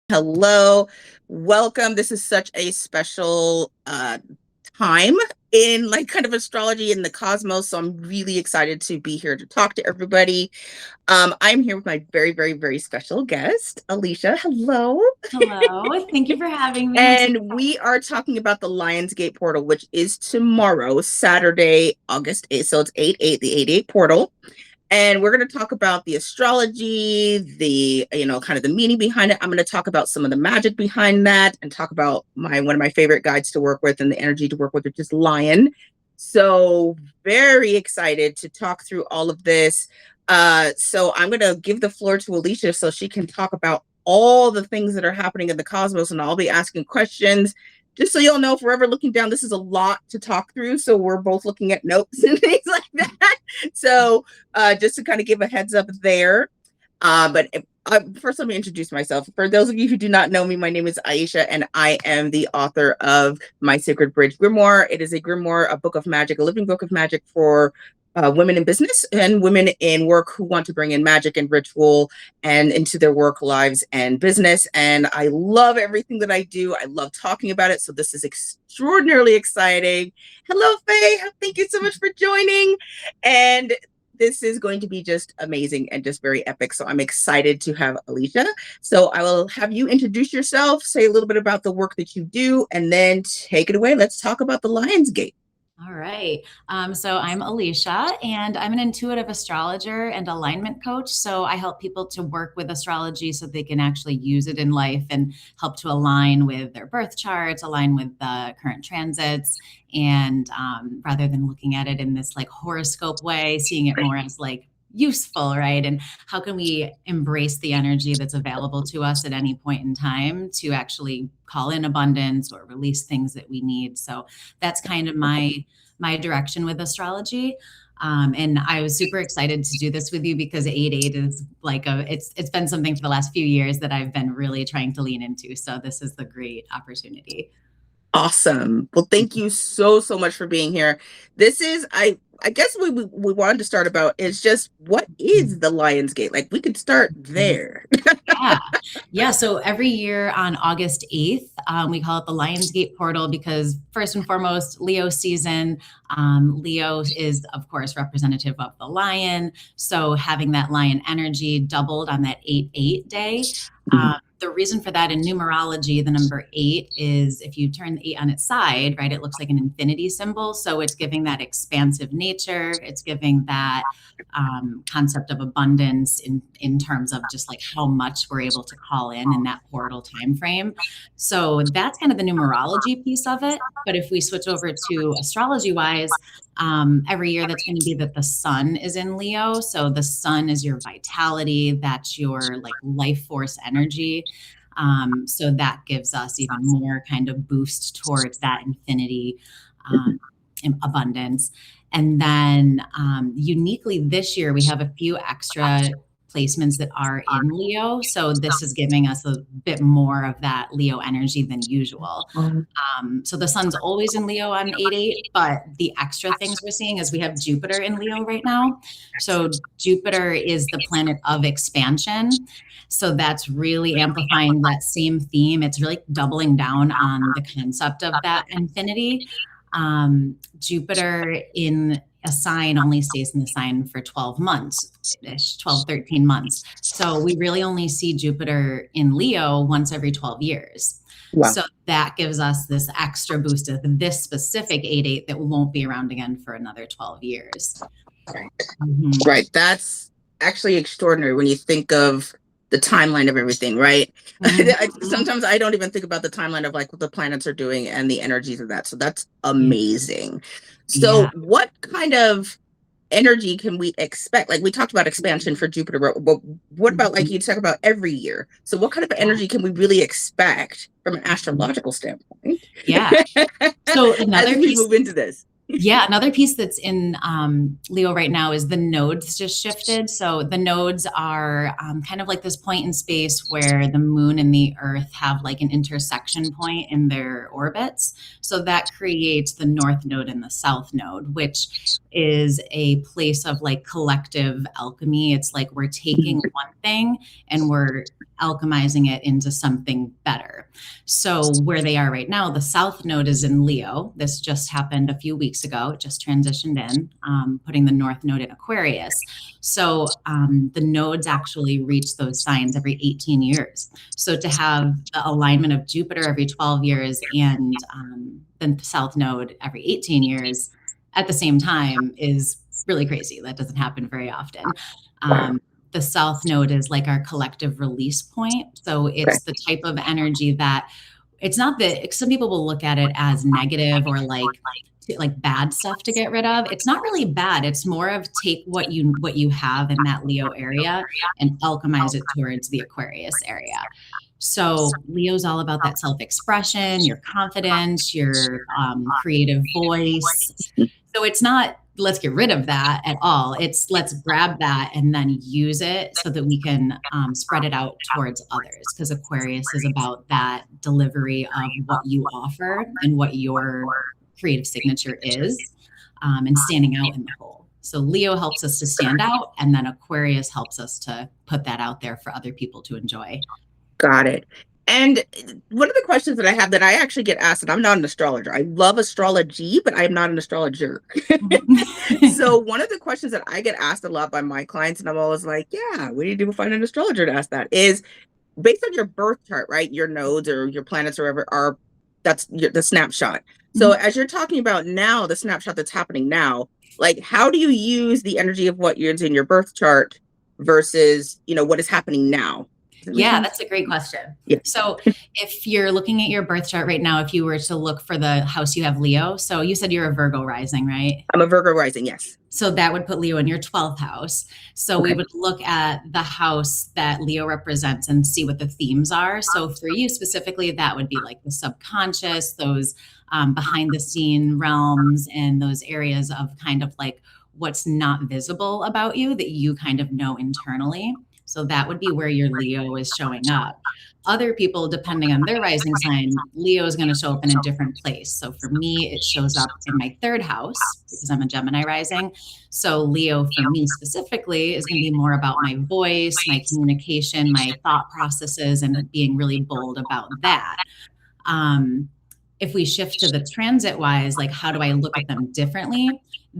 Hello, welcome. This is such a special time in like kind of astrology in the cosmos. So I'm really excited to be here to talk to everybody. I'm here with my very special guest, Alicia. Hello. Hello, thank you for having me. And we are talking about the Lionsgate portal, which is tomorrow, Saturday, August 8th. So it's 8/8, the 8/8 portal. And we're going to talk about the astrology, kind of the meaning behind it. I'm going to talk about some of the magic behind that and talk about one of my favorite guides to work with and the energy to work with, which is Lion. So very excited to talk through all of this. So I'm going to give the floor to Alisha so she can talk about all the things that are happening in the cosmos, and I'll be asking questions. Just so you'll know, if we're ever looking down, this is a lot to talk through. So we're both looking at notes and things like that. So just to kind of give a heads up there. But first, let me introduce myself. For those of you who do not know me, my name is Aisha, and I am the author of My Sacred Bridge Grimoire. It is a grimoire, a book of magic, a living book of magic for women in business and women in work who want to bring in magic and ritual and into their work lives and business. And I love everything that I do. I love talking about it. So this is extraordinarily exciting. Hello, Faye. Thank you so much for joining. And this is going to be just amazing and just very epic. So I'm excited to have Alisha. So I will have you introduce yourself, say a little bit about the work that you do, and then take it away. Let's talk about the Lionsgate. All right. So I'm Alisha, and I'm an intuitive astrologer and alignment coach. So I help people to work with astrology so they can actually use it in life and help to align with their birth charts, align with the current transits, and rather than looking at it in this like horoscope way, seeing it more as like useful, right? And how can we embrace the energy that's available to us at any point in time to actually call in abundance or release things that we need? So that's kind of my direction with astrology. And I was super excited to do this with you because 8/8 is like it's been something for the last few years that I've been really trying to lean into. So this is the great opportunity. Awesome. Well, thank you so much for being here. This is I guess we wanted to start about is just what is the Lionsgate? Like we could start there. Yeah. Yeah. So every year on August 8th, we call it the Lionsgate portal because first and foremost, Leo season. Leo is, of course, representative of the lion. So having that lion energy doubled on that 8/8 day. The reason for that in numerology, the number 8 is if you turn the 8 on its side, right, it looks like an infinity symbol. So it's giving that expansive nature. It's giving that concept of abundance in terms of just like how much we're able to call in that portal time frame. So that's kind of the numerology piece of it. But if we switch over to astrology wise, every year that's going to be that the sun is in Leo. So the sun is your vitality. That's your like life force energy. So that gives us even more kind of boost towards that infinity abundance. And then uniquely this year, we have a few extra placements that are in Leo. So this is giving us a bit more of that Leo energy than usual. So the sun's always in Leo on 8/8, but the extra things we're seeing is we have Jupiter in Leo right now. So Jupiter is the planet of expansion. So that's really amplifying that same theme. It's really doubling down on the concept of that infinity. Jupiter in a sign only stays in the sign for 12 months, 12, 13 months. So we really only see Jupiter in Leo once every 12 years. Wow. So that gives us this extra boost of this specific 8/8 that won't be around again for another 12 years. Right. Right. That's actually extraordinary when you think of the timeline of everything, right? Sometimes I don't even think about the timeline of like what the planets are doing and the energies of that. So that's amazing. So what kind of energy can we expect? Like we talked about expansion for Jupiter, but what about like you talk about every year? So what kind of energy can we really expect from an astrological standpoint? Yeah. So another as we move into this. Yeah, another piece that's in Leo right now is the nodes just shifted. So the nodes are kind of like this point in space where the moon and the earth have like an intersection point in their orbits. So that creates the north node and the south node, which is a place of like collective alchemy. It's like we're taking one thing and we're alchemizing it into something better. So where they are right now, the South Node is in Leo. This just happened a few weeks ago. It just transitioned in, putting the North Node in Aquarius. So the nodes actually reach those signs every 18 years. So to have the alignment of Jupiter every 12 years and then the South Node every 18 years at the same time is really crazy. That doesn't happen very often. The South Node is like our collective release point. So it's the type of energy that it's not that some people will look at it as negative or like bad stuff to get rid of. It's not really bad. It's more of take what you have in that Leo area and alchemize it towards the Aquarius area. So Leo's all about that self-expression, your confidence, your creative voice. So it's not let's get rid of that at all. It's let's grab that and then use it so that we can spread it out towards others, because Aquarius is about that delivery of what you offer and what your creative signature is, and standing out in the whole. So Leo helps us to stand out, and then Aquarius helps us to put that out there for other people to enjoy. Got it. And one of the questions that I have that I actually get asked, and I'm not an astrologer. I love astrology, but I'm not an astrologer. So one of the questions that I get asked a lot by my clients, and I'm always like, yeah, what do you do to find an astrologer to ask that, is based on your birth chart, right? Your nodes or your planets or whatever that's the snapshot. So as you're talking about now, the snapshot that's happening now, like how do you use the energy of what is in your birth chart versus, what is happening now? Yeah, that's a great question. Yeah. So if you're looking at your birth chart right now, if you were to look for the house you have Leo, so you said you're a Virgo rising, right? I'm a Virgo rising, yes. So that would put Leo in your 12th house. So we would look at the house that Leo represents and see what the themes are. So for you specifically, that would be like the subconscious, those behind the scene realms, and those areas of kind of like what's not visible about you that you kind of know internally. So that would be where your Leo is showing up. Other people, depending on their rising sign, Leo is going to show up in a different place. So for me, it shows up in my 3rd house because I'm a Gemini rising. So Leo for me specifically is going to be more about my voice, my communication, my thought processes, and being really bold about that. If we shift to the transit wise, like how do I look at them differently?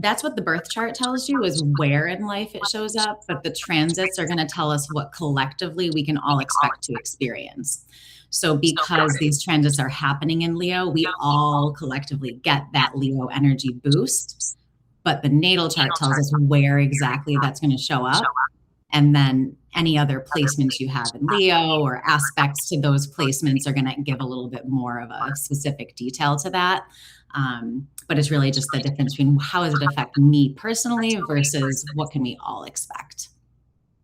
That's what the birth chart tells you, is where in life it shows up. But the transits are going to tell us what collectively we can all expect to experience. So because these transits are happening in Leo, we all collectively get that Leo energy boost. But the natal chart tells us where exactly that's going to show up. And then any other placements you have in Leo or aspects to those placements are going to give a little bit more of a specific detail to that. But it's really just the difference between how does it affect me personally versus what can we all expect.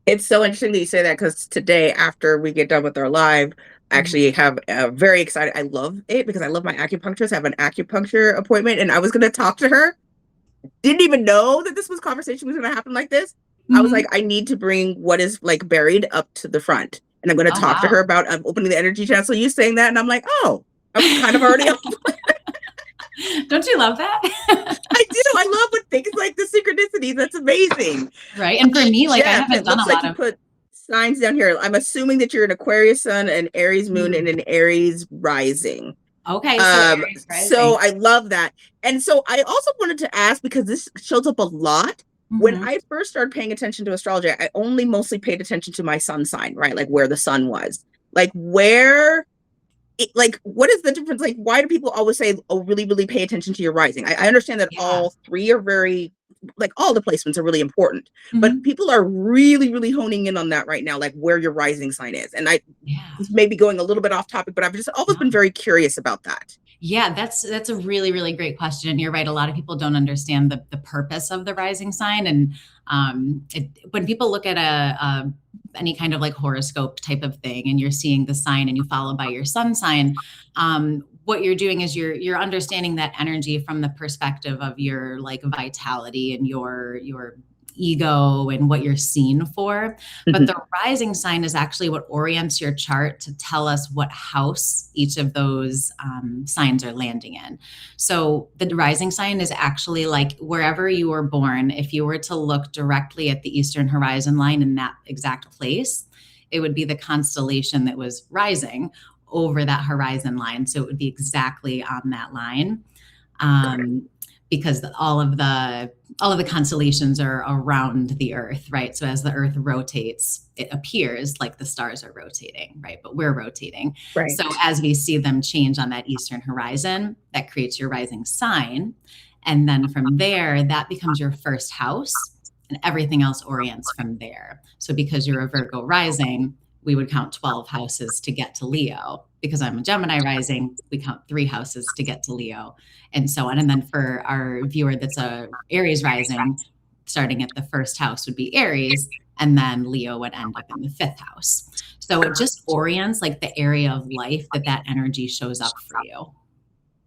It's so interesting that you say that, because today, after we get done with our live, I actually have a very excited. I love it because I love my acupuncturist. I have an acupuncture appointment, and I was going to talk to her. Didn't even know that this conversation was going to happen like this. I was like, I need to bring what is like buried up to the front, and I'm going to talk to her about opening the energy channel. So you saying that, and I'm like, oh, I was kind of already up. Don't you love that? I do. I love when things like the synchronicities. That's amazing. Right. And for me, like I haven't done a lot of put signs down here. I'm assuming that you're an Aquarius sun, an Aries moon, and an Aries rising. Okay. So I love that. And so I also wanted to ask, because this shows up a lot. When I first started paying attention to astrology, I only mostly paid attention to my sun sign, right? Like where the sun was, like what is the difference? Like, why do people always say, oh, really, really pay attention to your rising? I understand that all three are very, like all the placements are really important, but people are really, really honing in on that right now, like where your rising sign is. And this may be going a little bit off topic, but I've just always been very curious about that. Yeah, that's a really, really great question. And you're right. A lot of people don't understand the purpose of the rising sign. And when people look at any kind of like horoscope type of thing, and you're seeing the sign and you follow by your sun sign, what you're doing is you're understanding that energy from the perspective of your like vitality and your ego and what you're seen for. But the rising sign is actually what orients your chart to tell us what house each of those signs are landing in. So the rising sign is actually like wherever you were born. If you were to look directly at the eastern horizon line in that exact place, it would be the constellation that was rising over that horizon line. So it would be exactly on that line. Because all of the constellations are around the Earth, right? So as the Earth rotates, it appears like the stars are rotating, right? But we're rotating. Right. So as we see them change on that eastern horizon, that creates your rising sign. And then from there, that becomes your first house, and everything else orients from there. So because you're a Virgo rising, we would count 12 houses to get to Leo. Because I'm a Gemini rising, we count 3 houses to get to Leo, and so on. And then for our viewer that's a Aries rising, starting at the first house would be Aries, and then Leo would end up in the 5th house. So it just orients like the area of life that energy shows up for you.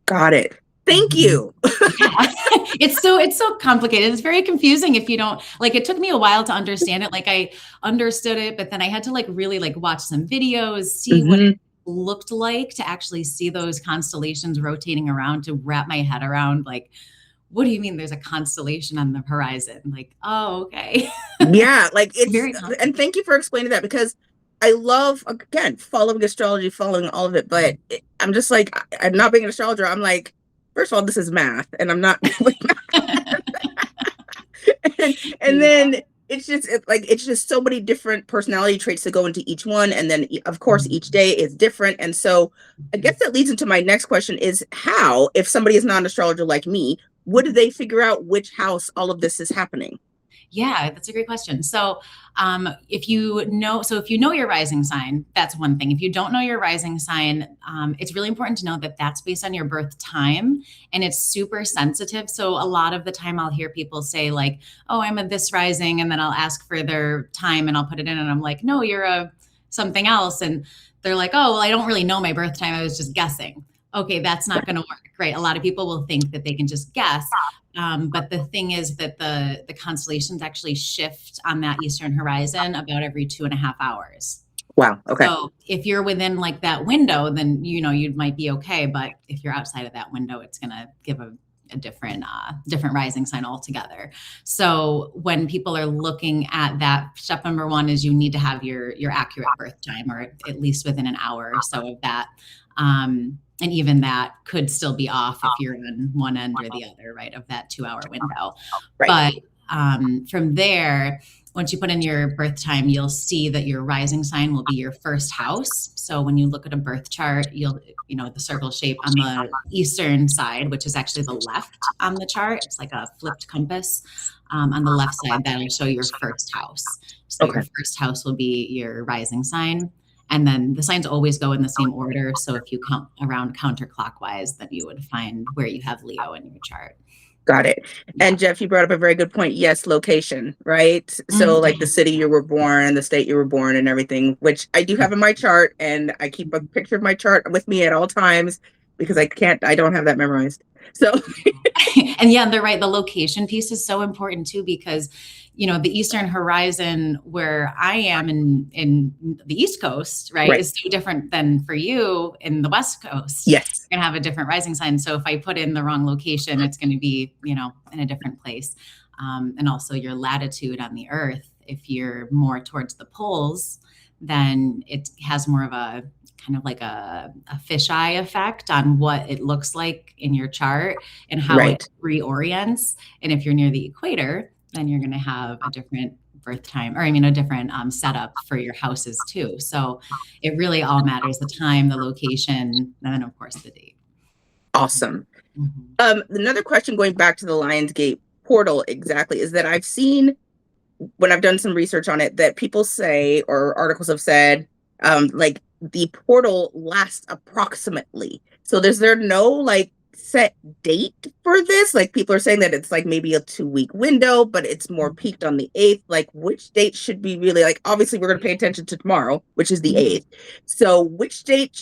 Got it. Thank you. Yeah. It's so complicated. It's very confusing if you don't like. It took me a while to understand it. Like I understood it, but then I had to like really like watch some videos, see what it looked like to actually see those constellations rotating around, to wrap my head around like, what do you mean there's a constellation on the horizon? Like, oh, okay. Yeah, like it's Very and thank you for explaining that, because I love, again, following astrology, following all of it, but I'm just like, I'm not being an astrologer. I'm like, first of all, this is math, and I'm not and then it's just so many different personality traits to go into each one, and then of course each day is different. And so I guess that leads into my next question is, how, if somebody is not an astrologer like me, would they figure out which house all of this is happening? Yeah, that's a great question. So if you know your rising sign, that's one thing. If you don't know your rising sign, it's really important to know that that's based on your birth time, and it's super sensitive. So a lot of the time I'll hear people say like, oh, I'm a this rising, and then I'll ask for their time and I'll put it in, and I'm like, no, you're a something else. And they're like, oh, well, I don't really know my birth time. I was just guessing. Okay, that's not going to work, right? A lot of people will think that they can just guess. But the thing is that the constellations actually shift on that eastern horizon about every 2.5 hours. Wow. Okay. So if you're within like that window, then you might be okay. But if you're outside of that window, it's going to give a different rising sign altogether. So when people are looking at that, step number 1 is you need to have your accurate birth time, or at least within an hour or so of that. And even that could still be off if you're on one end or the other, right, of that 2-hour window. Right. But from there, once you put in your birth time, you'll see that your rising sign will be your first house. So when you look at a birth chart, the circle shape on the eastern side, which is actually the left on the chart, it's like a flipped compass. On the left side, that'll show your first house. So your first house will be your rising sign. And then the signs always go in the same order. So if you count around counterclockwise, then you would find where you have Leo in your chart. Got it. Yeah. And Jeff, you brought up a very good point. Yes, location, right? So like the city you were born, the state you were born, and everything, which I do have in my chart, and I keep a picture of my chart with me at all times because I don't have that memorized. So and yeah, they're right. The location piece is so important too, because the eastern horizon where I am in the East Coast, right, is so different than for you in the West Coast. Yes. You're going to have a different rising sign. So if I put in the wrong location, it's going to be, in a different place. And also your latitude on the Earth, if you're more towards the poles, then it has more of a kind of like a fisheye effect on what it looks like in your chart and how it reorients. And if you're near the equator, then you're going to have a different birth time, or a different setup for your houses too. So it really all matters: the time, the location, and then of course the date. Awesome. Another question going back to the Lionsgate portal exactly is that I've seen, when I've done some research on it, that people say, or articles have said, like the portal lasts approximately. So is there no like set date for this? Like people are saying that it's like maybe a 2-week window, but it's more peaked on the 8th. Like which date should be really, like, obviously we're going to pay attention to tomorrow, which is the 8th. So which date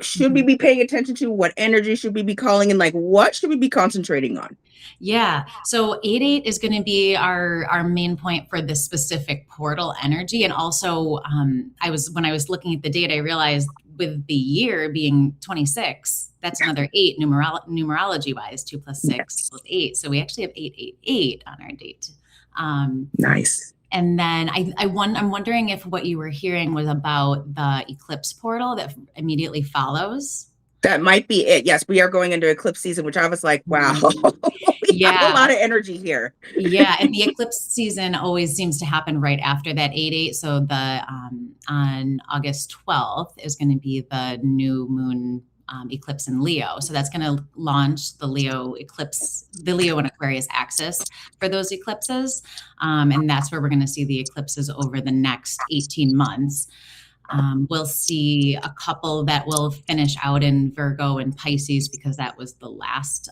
should we be paying attention to? What energy should we be calling in? Like what should we be concentrating on? Yeah. So 8/8 is going to be our main point for this specific portal energy. And also when I was looking at the date, I realized with the year being 26, that's another 8 numerology wise. 2 + 6 = 8. So we actually have 888 on our date. Nice. And then I'm wondering if what you were hearing was about the eclipse portal that immediately follows. That might be it. Yes, we are going into eclipse season, which I was like, wow, Mhm. we have a Yeah. lot of energy here. Yeah, and the eclipse season always seems to happen right after that 8/8. So the on August 12th is going to be the new moon eclipse in Leo. So that's going to launch the Leo eclipse, the Leo and Aquarius axis for those eclipses, and that's where we're going to see the eclipses over the next 18 months. We'll see a couple that will finish out in Virgo and Pisces because that was the last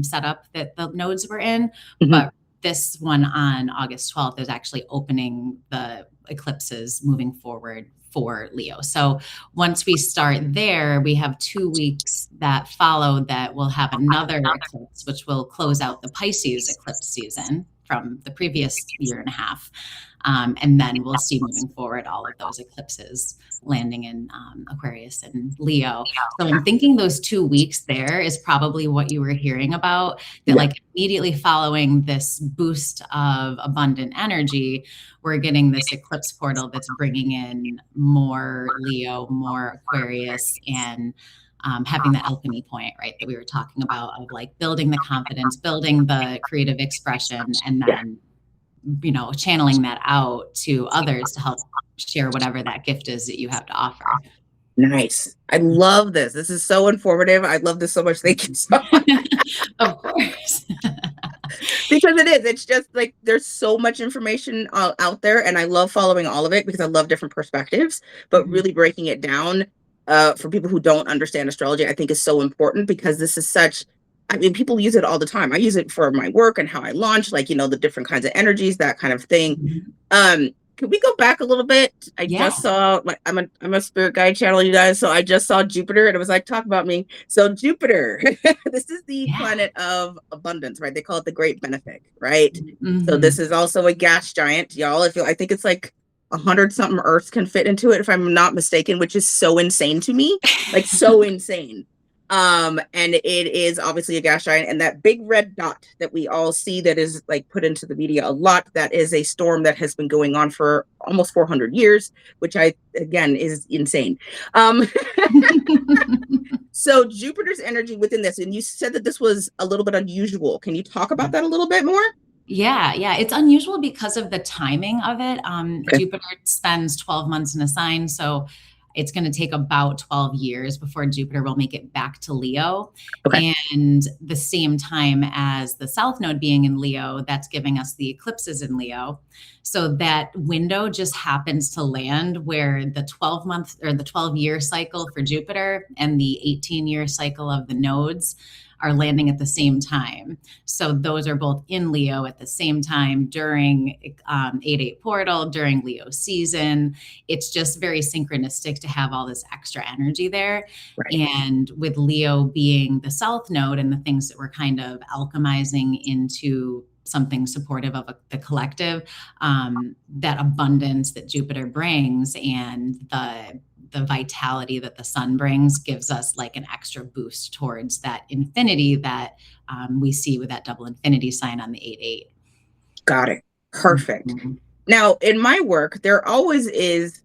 setup that the nodes were in. Mhm. But this one on August 12th is actually opening the eclipses moving forward for Leo. So once we start there, we have 2 weeks that follow that we'll have another eclipse, which will close out the Pisces eclipse season from the previous year and a half. And then we'll see moving forward all of those eclipses landing in Aquarius and Leo. So I'm thinking those 2 weeks there is probably what you were hearing about, that Yeah. like immediately following this boost of abundant energy, we're getting this eclipse portal that's bringing in more Leo, more Aquarius, and having that alchemy point, right, that we were talking about, of like building the confidence, building the creative expression, and Yeah. then channeling that out to others to help share whatever that gift is that you have to offer. Nice. I love this. This is so informative. I love this so much. Thank you so much. Of course. Because it is. It's just like there's so much information out there, and I love following all of it because I love different perspectives. But Mhm. really breaking it down for people who don't understand astrology, I think is so important because this is such. I mean, people use it all the time. I use it for my work and how I launch, like the different kinds of energies, that kind of thing. Mhm. Can we go back a little bit? I Yeah. just saw, like, I'm a spirit guide channel, you guys. So I just saw Jupiter, and it was like, talk about me. So Jupiter, this is the Yeah. planet of abundance, right? They call it the Great Benefic, right? So this Mhm. is also a gas giant, y'all. If you, I think it's like 100 something Earths can fit into it, if I'm not mistaken, which is so insane to me, like so insane. And it is obviously a gas giant, and that big red dot that we all see that is like put into the media a lot, that is a storm that has been going on for almost 400 years, which again is insane. um so Jupiter's energy within this, and you said that this was a little bit unusual. Can you talk about that a little bit more? Yeah. It's unusual because of the timing of it. Okay. Jupiter spends 12 months in a sign, so it's going to take about 12 years before Jupiter will make it back to Leo. Okay. And the same time as the South Node being in Leo, that's giving us the eclipses in Leo. So that window just happens to land where the 12-month or the 12-year cycle for Jupiter and the 18-year cycle of the nodes are landing at the same time. So those are both in Leo at the same time during 8/8 portal, during Leo season. It's just very synchronistic to have all this extra energy there. Right. And with Leo being the South Node and the things that we're kind of alchemizing into something supportive of the collective, that abundance that Jupiter brings and the vitality that the sun brings gives us like an extra boost towards that infinity that we see with that double infinity sign on the 8/8. Got it. Perfect. Mhm. Now, in my work, there always is,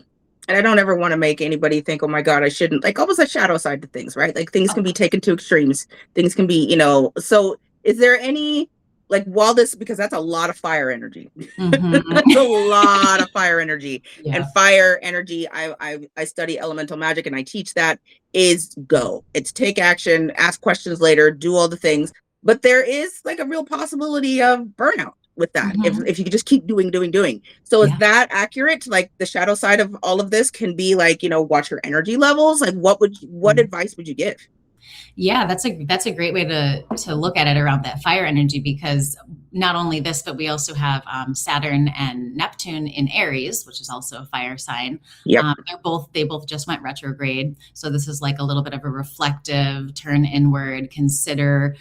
and I don't ever want to make anybody think, oh my God, I shouldn't, like, almost a shadow side to things, right? Like things can be taken to extremes. Things can be, so is there any, like, while this, because that's a lot of fire energy. Mhm. That's a lot of fire energy. Yeah. And fire energy, I study elemental magic, and I teach that is go. It's take action, ask questions later, do all the things. But there is like a real possibility of burnout with that Mhm. if you could just keep doing. So is Yeah. that accurate? Like the shadow side of all of this can be like, watch your energy levels. Like what Mhm. advice would you give? Yeah, that's a great way to look at it around that fire energy, because not only this, but we also have Saturn and Neptune in Aries, which is also a fire sign. Yep. They both just went retrograde, so this is like a little bit of a reflective turn inward. Consider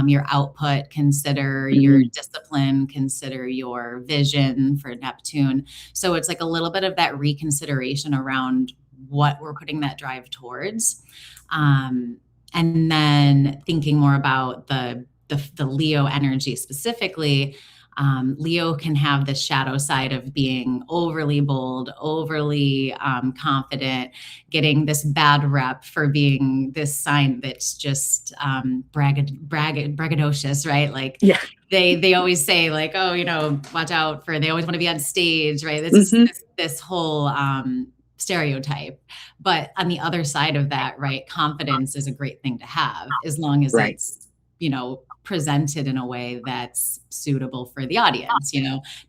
your output, consider your discipline, consider your vision for Neptune. So it's like a little bit of that reconsideration around what we're putting that drive towards. And then thinking more about the Leo energy specifically, Leo can have the shadow side of being overly bold, overly confident, getting this bad rep for being this sign that's just braggadocious, right? Like, Yeah. they always say, like, oh, watch out for, they always want to be on stage, right? This is Mhm. this whole stereotype. But on the other side of that, right, confidence is a great thing to have, as long as Right. it's, presented in a way that's suitable for the audience.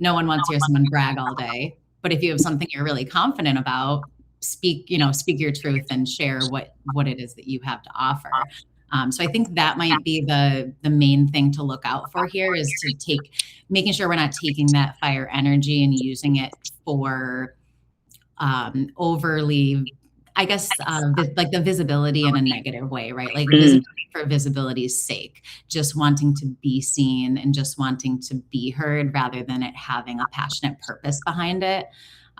No one wants to hear someone brag all day, but if you have something you're really confident about, speak your truth and share what it is that you have to offer. So I think that might be the main thing to look out for here, is to making sure we're not taking that fire energy and using it for overly, I guess, like the visibility in a negative way, right? Like Mm. visibility for visibility's sake, just wanting to be seen and just wanting to be heard, rather than it having a passionate purpose behind it.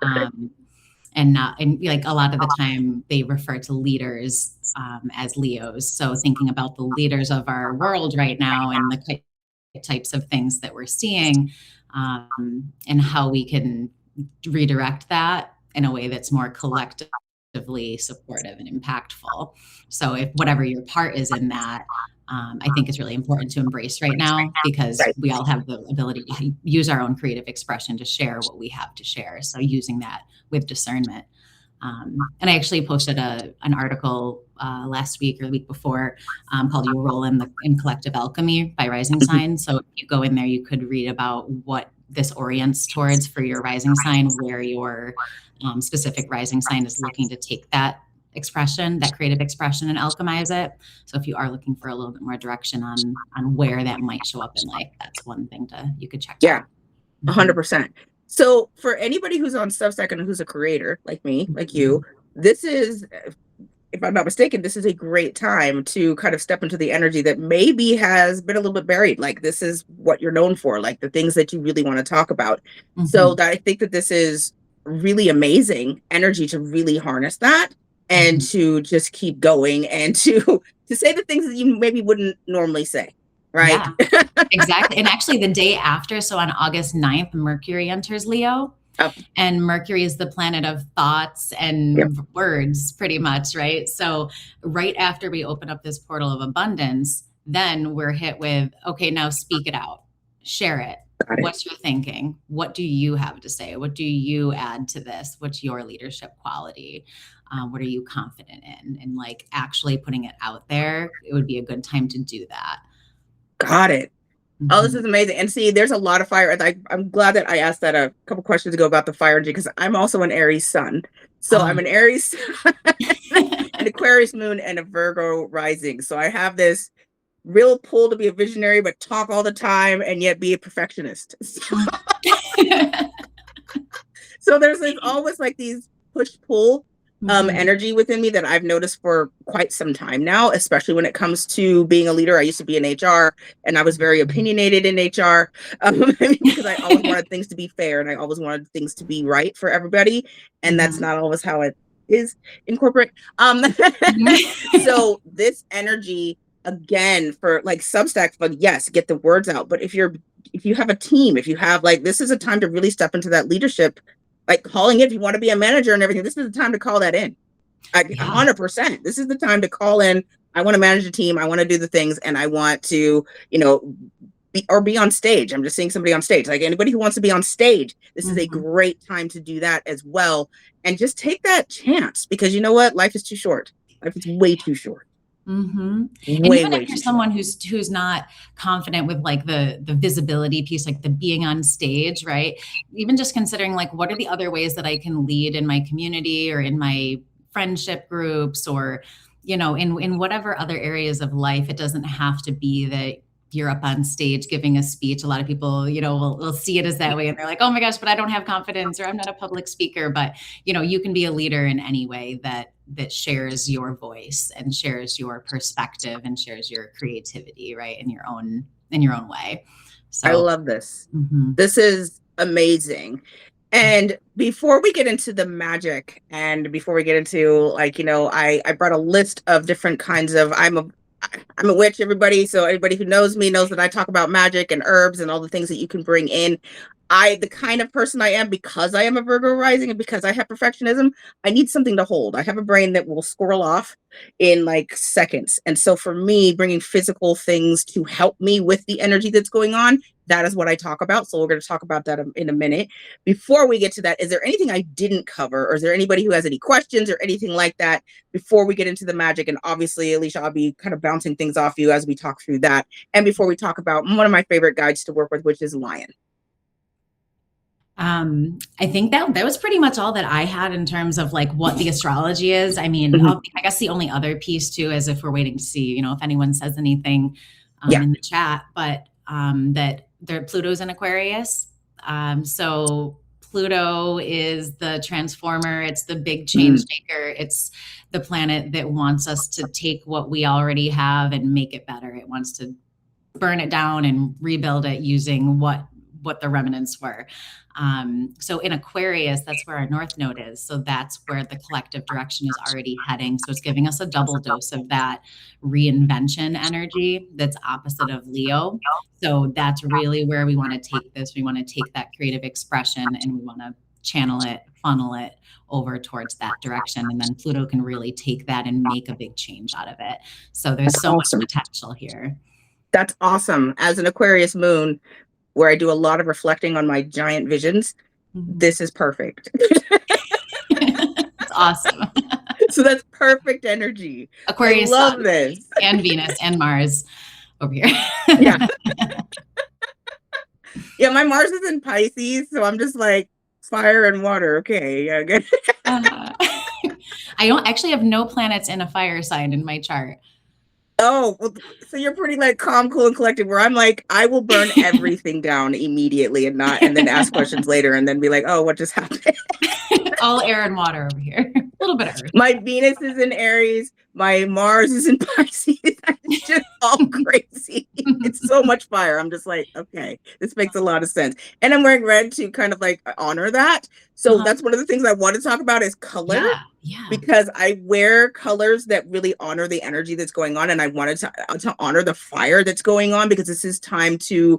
And like a lot of the time they refer to leaders as Leos. So thinking about the leaders of our world right now and the types of things that we're seeing, and how we can redirect that in a way that's more collectively supportive and impactful. So if whatever your part is in that, I think is really important to embrace right now, because Right. we all have the ability to use our own creative expression to share what we have to share. So using that with discernment. And I actually posted an article last week or the week before called "Your Role in Collective Alchemy" by Rising Mhm. Sign. So if you go in there, you could read about what this orients towards for your rising sign, where your specific rising sign is looking to take that expression, that creative expression, and alchemize it. So if you are looking for a little bit more direction on where that might show up in life, that's one thing you could check Yeah, out. 100%. So for anybody who's on Substack and who's a creator like me, like you, this is, if I'm not mistaken, this is a great time to kind of step into the energy that maybe has been a little bit buried. Like, this is what you're known for, like the things that you really want to talk about. So that I think that this is really amazing energy to really harness that and to just keep going and to say the things that you maybe wouldn't normally say. Right. Yeah, exactly. And actually the day after, so on August 9th, Mercury enters Leo. Oh, And Mercury is the planet of thoughts yep. and words, pretty much, right? So right after we open up this portal of abundance, then we're hit with, okay, now speak it out, share it. Got it. What's your thinking? What do you have to say? What do you add to this? What's your leadership quality? What are you confident in? And like actually putting it out there, it would be a good time to do that. Got it. Oh, this is amazing. And see, there's a lot of fire. I'm glad that I asked that a couple questions ago about the fire energy, because I'm also an Aries sun. So I'm an Aries, an Aquarius moon, and a Virgo rising. So I have this real pull to be a visionary, but talk all the time and yet be a perfectionist. So there's always like these push-pull energy within me that I've noticed for quite some time now, especially when it comes to being a leader. I used to be in HR and I was very opinionated in HR because I always wanted things to be fair and I always wanted things to be right for everybody. And that's not always how it is in corporate. So this energy, again, for like Substack, but yes, get the words out. But if you have a team, if you have like, this is a time to really step into that leadership, like calling it, if you want to be a manager and everything, this is the time to call that in. 100%. This is the time to call in. I want to manage a team. I want to do the things, and I want to, be on stage. I'm just seeing somebody on stage. Like anybody who wants to be on stage, this is a great time to do that as well. And just take that chance, because you know what? Life is too short. Life is way too short. And even if you're someone who's not confident with like the visibility piece, like the being on stage, right? Even just considering like, what are the other ways that I can lead in my community or in my friendship groups, or, in whatever other areas of life. It doesn't have to be that you're up on stage giving a speech. A lot of people, will see it as that way. And they're like, oh my gosh, but I don't have confidence, or I'm not a public speaker. But, you can be a leader in any way that shares your voice and shares your perspective and shares your creativity, right? In your own way. So I love this. This is amazing. And before we get into the magic and before we get into like, I brought a list of different kinds of, I'm I'm a witch, everybody. So anybody who knows me knows that I talk about magic and herbs and all the things that you can bring in. The kind of person I am, because I am a Virgo rising and because I have perfectionism, I need something to hold. I have a brain that will squirrel off in like seconds. And so for me, bringing physical things to help me with the energy that's going on, that is what I talk about. So we're going to talk about that in a minute. Before we get to that, is there anything I didn't cover, or is there anybody who has any questions or anything like that before we get into the magic? And obviously, Alisha, I'll be kind of bouncing things off you as we talk through that. And before we talk about one of my favorite guides to work with, which is Lion. I think that was pretty much all that I had in terms of like what the astrology is. I mean, I guess the only other piece too is if we're waiting to see, if anyone says anything in the chat, but that Pluto's in Aquarius. So Pluto is the transformer. It's the big change maker. It's the planet that wants us to take what we already have and make it better. It wants to burn it down and rebuild it using what the remnants were. So in Aquarius, that's where our North Node is. So that's where the collective direction is already heading. So it's giving us a double dose of that reinvention energy that's opposite of Leo. So that's really where we want to take this. We want to take that creative expression and we want to channel it, funnel it over towards that direction. And then Pluto can really take that and make a big change out of it. So there's so much potential here. That's awesome. As an Aquarius moon, where I do a lot of reflecting on my giant visions, this is perfect. It's awesome. So that's perfect energy. Aquarius, I love this. And Venus and Mars over here. Yeah. Yeah, my Mars is in Pisces, so I'm just like fire and water. Okay, yeah, good. I don't actually have no planets in a fire sign in my chart. Oh, well, so you're pretty like calm, cool, and collected, where I'm like, I will burn everything down immediately and then ask questions later and then be like, oh, what just happened? All air and water over here. A little bit of earth. My Venus is in Aries. My Mars is in Pisces. It's just all crazy. It's so much fire. I'm just like, okay, this makes a lot of sense. And I'm wearing red to kind of like honor that. So that's one of the things I want to talk about is color. Yeah. Because I wear colors that really honor the energy that's going on. And I wanted to honor the fire that's going on, because this is time to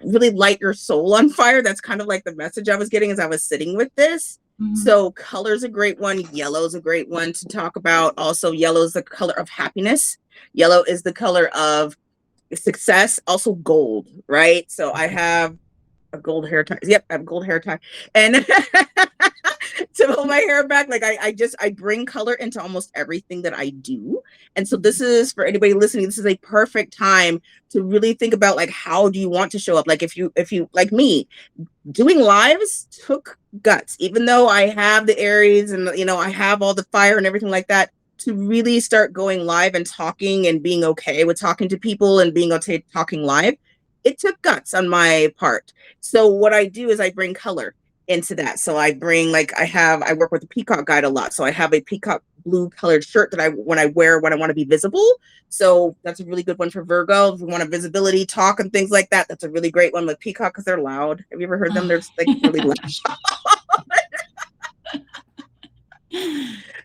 really light your soul on fire. That's kind of like the message I was getting as I was sitting with this. So color's a great one. Yellow's a great one to talk about. Also, yellow's the color of happiness. Yellow is the color of success. Also gold, right? So I have a gold hair tie. Yep, I have a gold hair tie. And to hold my hair back, like I bring color into almost everything that I do. And so this is, for anybody listening, this is a perfect time to really think about like, how do you want to show up? Like if you like me, doing lives took guts, even though I have the Aries and I have all the fire and everything like that, to really start going live and talking and being okay with talking to people and being okay talking live. It took guts on my part. So what I do is I bring color into that. So I bring I work with the peacock guide a lot. So I have a peacock blue colored shirt that I wear when I want to be visible. So that's a really good one for Virgo. If we want a visibility talk and things like that, that's a really great one with peacock because they're loud. Have you ever heard them? They're like really loud.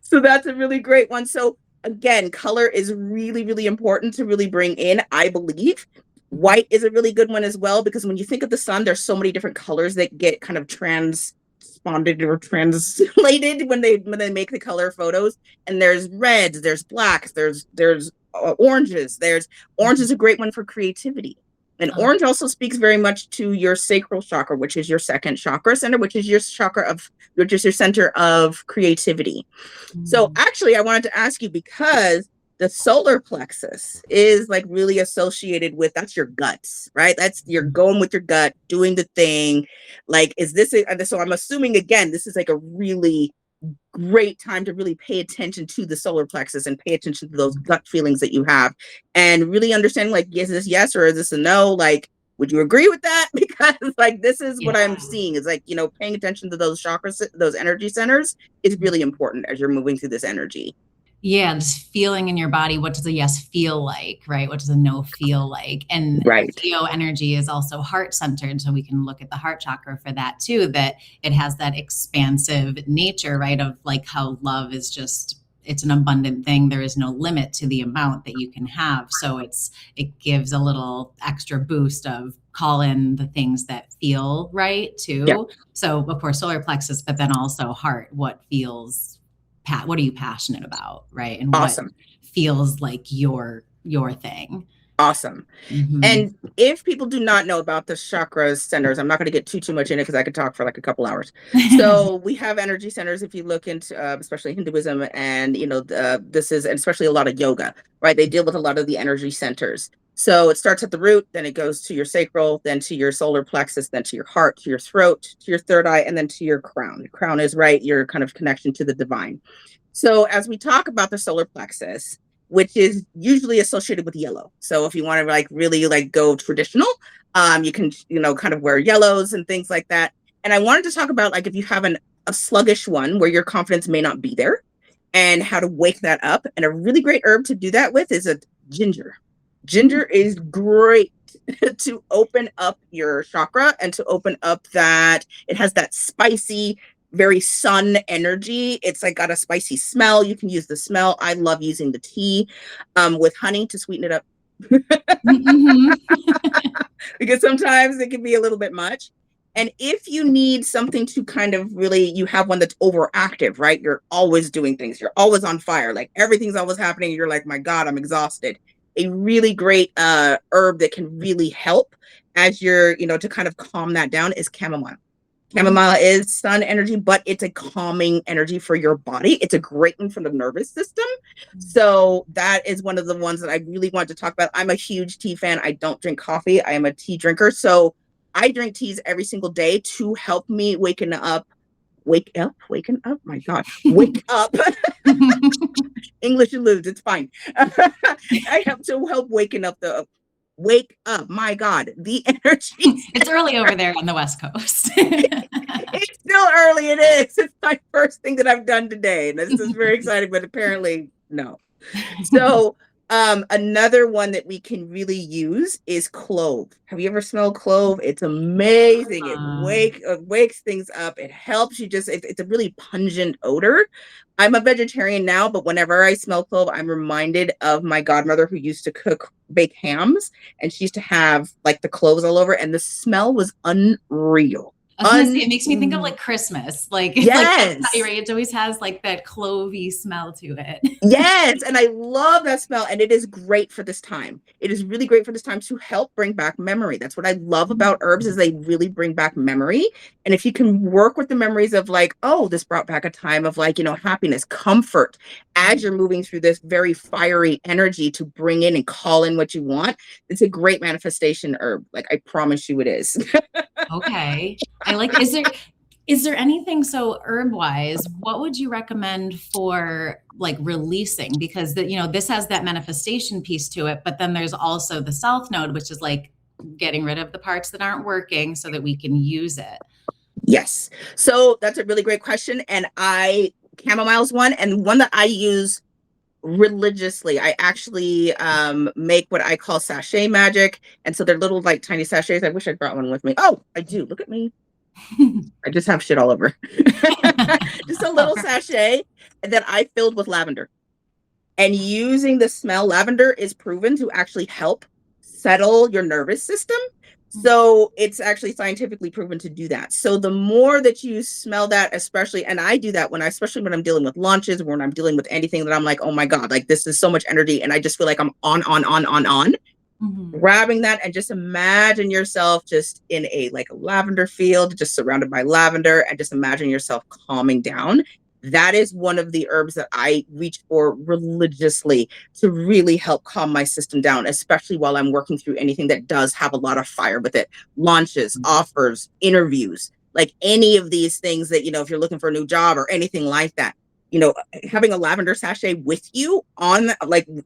So that's a really great one. So again, color is really, really important to really bring in, I believe. White is a really good one as well, because when you think of the sun, there's so many different colors that get kind of transponded or translated when they make the color photos. And there's reds, there's blacks, there's oranges. Orange is a great one for creativity. And orange also speaks very much to your sacral chakra, which is your second chakra center, which is your center of creativity. So actually, I wanted to ask you, because the solar plexus is like really associated with, that's your guts, right? That's, you're going with your gut, doing the thing. Like, so I'm assuming, again, this is like a really great time to really pay attention to the solar plexus and pay attention to those gut feelings that you have, and really understanding like, is this yes or is this a no? Like, would you agree with that? Because like, this is what I'm seeing is like, paying attention to those chakras, those energy centers is really important as you're moving through this energy. Yeah, just feeling in your body. What does a yes feel like, right? What does a no feel like? And Leo energy is also heart centered. So we can look at the heart chakra for that too, that it has that expansive nature, right? Of like how love is just, it's an abundant thing. There is no limit to the amount that you can have. So it gives a little extra boost of call in the things that feel right too. Yeah. So of course, solar plexus, but then also heart, what are you passionate about? Right. And Awesome. what feels like your thing. Awesome. Mm-hmm. And if people do not know about the chakras centers, I'm not going to get too much in it because I could talk for like a couple hours. So we have energy centers. If you look into, especially Hinduism, and this is, and especially a lot of yoga, right? They deal with a lot of the energy centers. So it starts at the root, then it goes to your sacral, then to your solar plexus, then to your heart, to your throat, to your third eye, and then to your crown. The crown is right, your kind of connection to the divine. So as we talk about the solar plexus, which is usually associated with yellow. So if you want to like really like go traditional, you can, kind of wear yellows and things like that. And I wanted to talk about like if you have a sluggish one where your confidence may not be there, and how to wake that up. And a really great herb to do that with is a ginger. Ginger is great to open up your chakra and to open up that, it has that spicy, very sun energy. It's like got a spicy smell. You can use the smell. I love using the tea with honey to sweeten it up. Mm-hmm. Because sometimes it can be a little bit much. And if you need something to kind of really, you have one that's overactive, right? You're always doing things. You're always on fire. Like everything's always happening. You're like, my God, I'm exhausted. A really great herb that can really help as you're, to kind of calm that down is chamomile. Chamomile is sun energy, but it's a calming energy for your body. It's a great one for the nervous system. So that is one of the ones that I really want to talk about. I'm a huge tea fan. I don't drink coffee. I am a tea drinker. So I drink teas every single day to help me wake up. My God, wake up. English eludes, it's fine. I have to help wake up, my God, the energy. It's early over there on the West Coast. It's still early. It is. It's my first thing that I've done today. And this is very exciting, but apparently no. So another one that we can really use is clove. Have you ever smelled clove? It's amazing. It wakes things up. It helps you it's a really pungent odor. I'm a vegetarian now, but whenever I smell clove, I'm reminded of my godmother who used to bake hams, and she used to have like the cloves all over, and the smell was unreal. I was gonna say, it makes me think of like Christmas, like yes, like right? It always has like that clovey smell to it. Yes, and I love that smell, and it is great for this time. It is really great for this time to help bring back memory. That's what I love about herbs, is they really bring back memory. And if you can work with the memories of like, oh, this brought back a time of like, happiness, comfort, as you're moving through this very fiery energy to bring in and call in what you want, it's a great manifestation herb. Like I promise you it is. Okay. I like, is there anything, so herb wise, what would you recommend for like releasing? Because this has that manifestation piece to it, but then there's also the south node, which is like getting rid of the parts that aren't working so that we can use it. Yes. So that's a really great question. And chamomile's one, and one that I use religiously. I actually make what I call sachet magic. And so they're little like tiny sachets. I wish I brought one with me. Oh, I do. Look at me. I just have shit all over. Just a little sachet that I filled with lavender. And using the smell, lavender is proven to actually help settle your nervous system. So it's actually scientifically proven to do that. So the more that you smell that, especially, and I do that especially when I'm dealing with launches, when I'm dealing with anything that I'm like, oh my God, like this is so much energy. And I just feel like I'm on. Mm-hmm. Grabbing that, and just imagine yourself just in a lavender field, just surrounded by lavender, and just imagine yourself calming down. That is one of the herbs that I reach for religiously to really help calm my system down, especially while I'm working through anything that does have a lot of fire with it. Launches, offers, interviews, like any of these things that, if you're looking for a new job or anything like that, having a lavender sachet with you on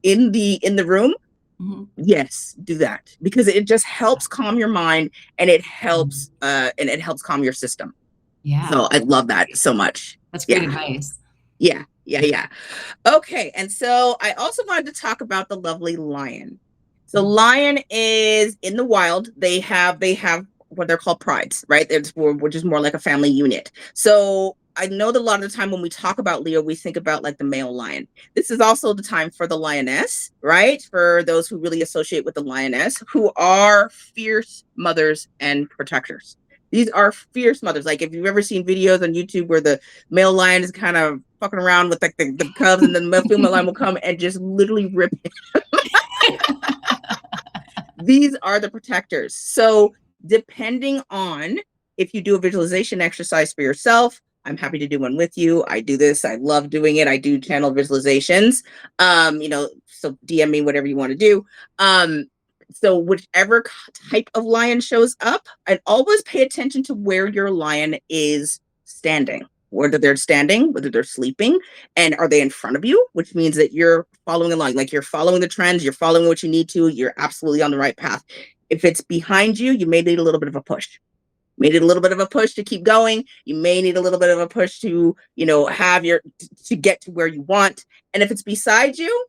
in the room. Mm-hmm. Yes, do that, because it just helps calm your mind, and it helps calm your system. Yeah. So I love that so much. That's great advice. Yeah. Okay. And so I also wanted to talk about the lovely lion. So lion is in the wild. They have what they're called prides, right? Which is more like a family unit. So I know that a lot of the time when we talk about Leo, we think about like the male lion. This is also the time for the lioness, right? For those who really associate with the lioness, who are fierce mothers and protectors. These are fierce mothers. Like if you've ever seen videos on YouTube where the male lion is kind of fucking around with like the cubs, and then the female lion will come and just literally rip it. These are the protectors. So depending on if you do a visualization exercise for yourself, I'm happy to do one with you. I do this. I love doing it. I do channel visualizations. So DM me whatever you want to do. So whichever type of lion shows up, I'd always pay attention to where your lion is standing, whether they're standing, whether they're sleeping, and are they in front of you, which means that you're following along, like you're following the trends, you're following what you need to, you're absolutely on the right path. If it's behind you, you may need a little bit of a push. May need a little bit of a push to keep going. You may need a little bit of a push to, to get to where you want. And if it's beside you,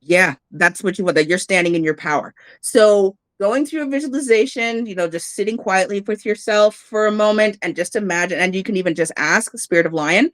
yeah, that's what you want, that you're standing in your power. So going through a visualization, just sitting quietly with yourself for a moment and just imagine, and you can even just ask the spirit of lion,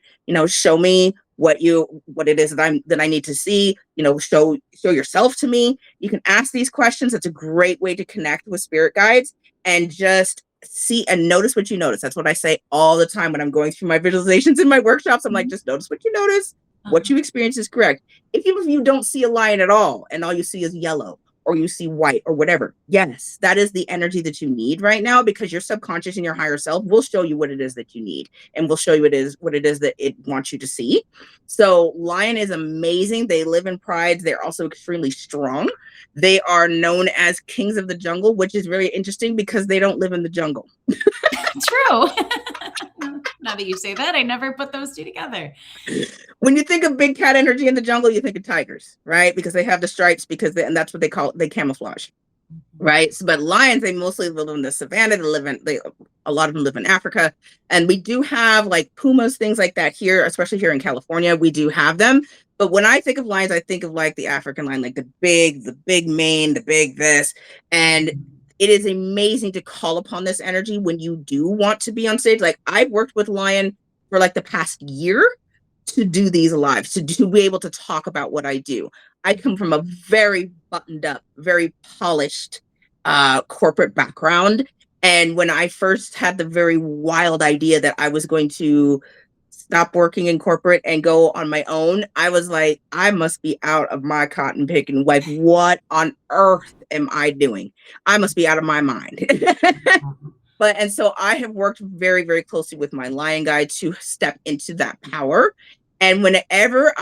show me what it is that I need to see, show yourself to me. You can ask these questions. It's a great way to connect with spirit guides and just see and notice what you notice. That's what I say all the time when I'm going through my visualizations in my workshops. I'm like, just notice what you notice. What you experience is correct. If you don't see a lion at all and all you see is yellow or you see white or whatever, yes, that is the energy that you need right now, because your subconscious and your higher self will show you what it is that you need, and will show you what it is that it wants you to see. So lion is amazing. They live in pride. They're also extremely strong. They are known as kings of the jungle, which is very interesting because they don't live in the jungle. True. Now that you say that, I never put those two together. When you think of big cat energy in the jungle, you think of tigers, right? Because they have the stripes, and that's what they camouflage, right? So, but lions, they mostly live in the savannah. A lot of them live in Africa, and we do have like pumas, things like that here, especially here in California. We do have them. But when I think of lions, I think of like the African lion, like the big mane, the big this, and it is amazing to call upon this energy when you do want to be on stage. Like I've worked with lion for like the past year to do these lives, to be able to talk about what I do. I come from a very buttoned up, very polished corporate background. And when I first had the very wild idea that I was going to stop working in corporate and go on my own, I was like, I must be out of my cotton picking. Like, what on earth am I doing? I must be out of my mind. And so I have worked very, very closely with my lion guide to step into that power. And whenever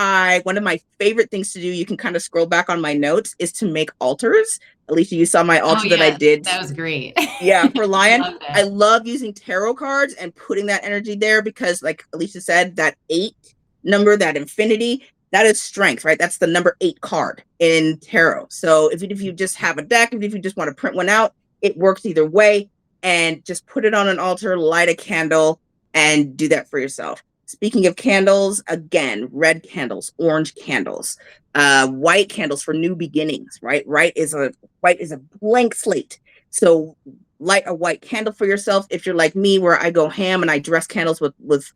one of my favorite things to do, you can kind of scroll back on my notes, is to make altars. Alicia, you saw my altar that I did. That was great. Yeah, for lion. I love using tarot cards and putting that energy there because, like Alicia said, that 8 number, that infinity, that is strength, right? That's the number 8 card in tarot. So if you just have a deck, if you just want to print one out, it works either way. And just put it on an altar, light a candle, and do that for yourself. Speaking of candles, again, red candles, orange candles, white candles for new beginnings, right? White is a blank slate. So light a white candle for yourself. If you're like me, where I go ham and I dress candles with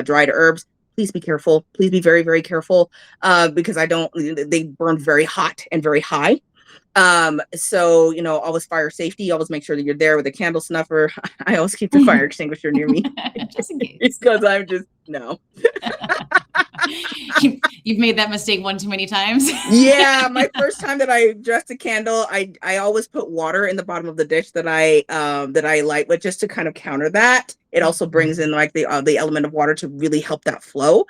dried herbs, please be careful. Please be very, very careful because they burn very hot and very high. So, always fire safety, always make sure that you're there with a candle snuffer. I always keep the fire extinguisher near me. Just in case. Because I'm just, no. You've made that mistake one too many times. Yeah. My first time that I dressed a candle, I always put water in the bottom of the dish that I light with, just to kind of counter that. It also brings in like the element of water to really help that flow.